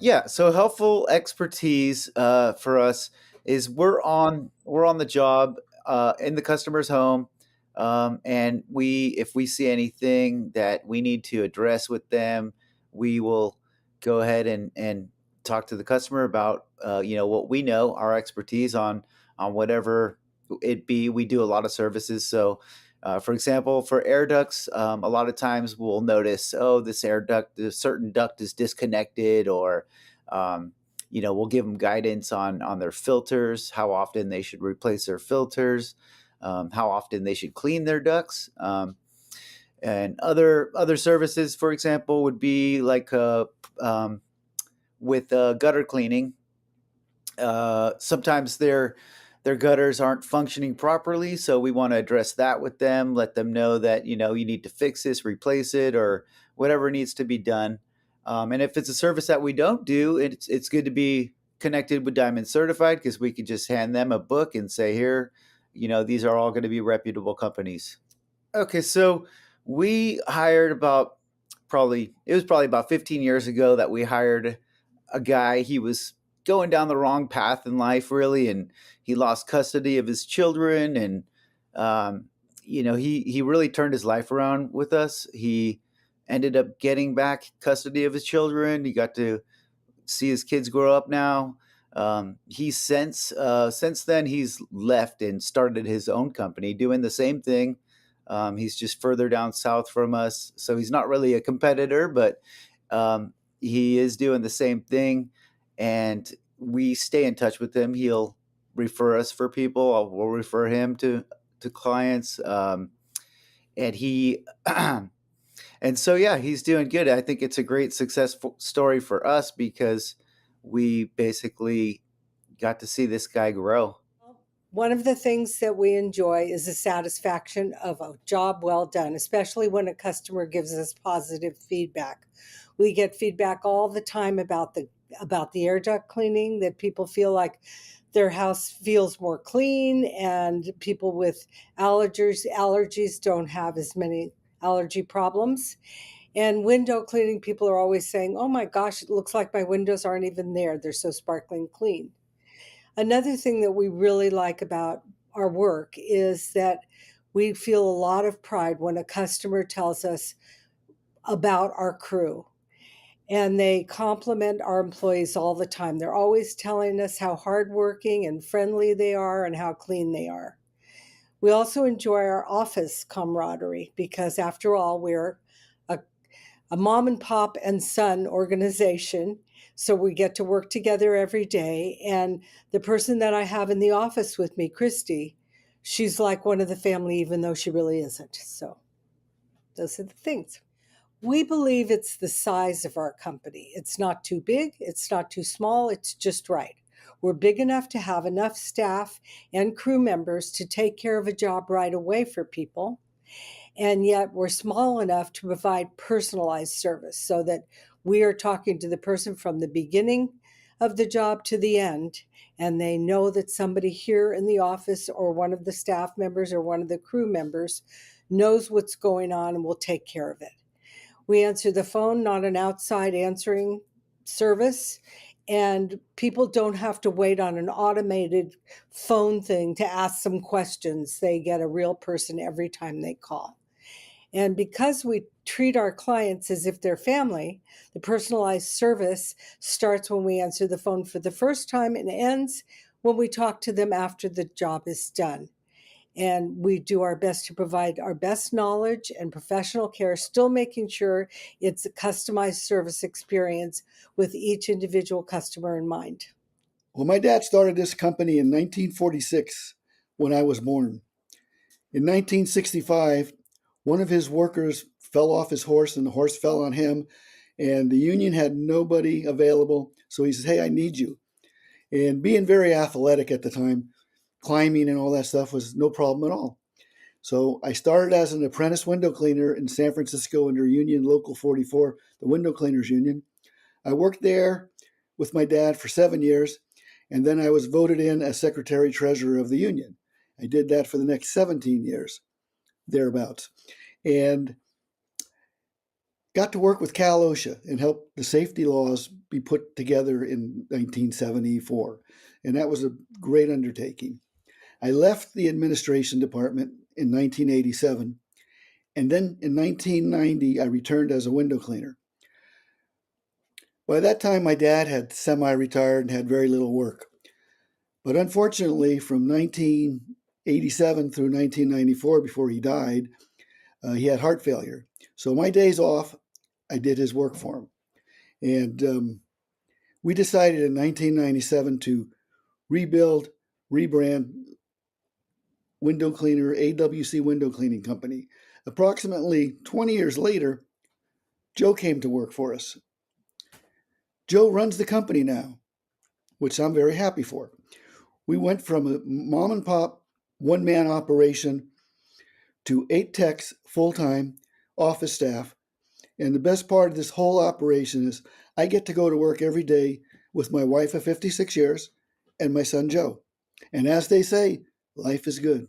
Yeah, so helpful expertise for us is we're on the job in the customer's home, and we if we see anything that we need to address with them, we will go ahead and talk to the customer about what we know, our expertise on whatever it be. We do a lot of services, so. For example, for air ducts, a lot of times we'll notice, oh, this certain duct is disconnected, or um, we'll give them guidance on their filters, how often they should replace their filters, how often they should clean their ducts, and other services. For example, would be like with gutter cleaning. Sometimes their gutters aren't functioning properly, so we want to address that with them. Let them know that you need to fix this, replace it, or whatever needs to be done. And if it's a service that we don't do, it's good to be connected with Diamond Certified, because we could just hand them a book and say, here, these are all going to be reputable companies. Okay, so we hired about probably it was probably about 15 years ago that we hired a guy. He was going down the wrong path in life, really, and he lost custody of his children, and he really turned his life around with us. He ended up getting back custody of his children. He got to see his kids grow up now. He's since then he's left and started his own company doing the same thing. He's just further down south from us, so he's not really a competitor, but he is doing the same thing, and we stay in touch with him. He'll refer us for people. We'll refer him to clients, and he and so yeah, he's doing good. I think it's a great successful story for us because we basically got to see this guy grow. One of the things that we enjoy is the satisfaction of a job well done, especially when a customer gives us positive feedback. We get feedback all the time about the air duct cleaning, that people feel like their house feels more clean, and people with allergies don't have as many allergy problems. And window cleaning, people are always saying, "Oh my gosh, it looks like my windows aren't even there. They're so sparkling clean." Another thing that we really like about our work is that we feel a lot of pride when a customer tells us about our crew, and they compliment our employees all the time. They're always telling us how hardworking and friendly they are and how clean they are. We also enjoy our office camaraderie because, after all, we're a a mom and pop and son organization. So we get to work together every day. And the person that I have in the office with me, Christy, she's like one of the family, even though she really isn't. So those are the things. We believe it's the size of our company. It's not too big, it's not too small, it's just right. We're big enough to have enough staff and crew members to take care of a job right away for people, and yet we're small enough to provide personalized service so that we are talking to the person from the beginning of the job to the end, and they know that somebody here in the office or one of the staff members or one of the crew members knows what's going on and will take care of it. We answer the phone, not an outside answering service. And people don't have to wait on an automated phone thing to ask some questions. They get a real person every time they call. And because we treat our clients as if they're family, the personalized service starts when we answer the phone for the first time and ends when we talk to them after the job is done. And we do our best to provide our best knowledge and professional care, still making sure it's a customized service experience with each individual customer in mind. Well, my dad started this company in 1946 when I was born. In 1965, one of his workers fell off his horse and the horse fell on him, and the union had nobody available. So he says, "Hey, I need you." And being very athletic at the time, climbing and all that stuff was no problem at all. So I started as an apprentice window cleaner in San Francisco under Union Local 44, the Window Cleaners Union. I worked there with my dad for 7 years, and then I was voted in as secretary treasurer of the union. I did that for the next 17 years, thereabouts. And got to work with Cal OSHA and help the safety laws be put together in 1974. And that was a great undertaking. I left the administration department in 1987. And then in 1990, I returned as a window cleaner. By that time, my dad had semi-retired and had very little work. But unfortunately, from 1987 through 1994, before he died, he had heart failure. So my days off, I did his work for him. And we decided in 1997 to rebuild, rebrand window cleaner, AWC window cleaning company. Approximately 20 years later, Joe came to work for us. Joe runs the company now, which I'm very happy for. We went from a mom and pop, one-man operation to 8 techs, full-time, office staff. And the best part of this whole operation is I get to go to work every day with my wife of 56 years and my son Joe. And as they say, life is good.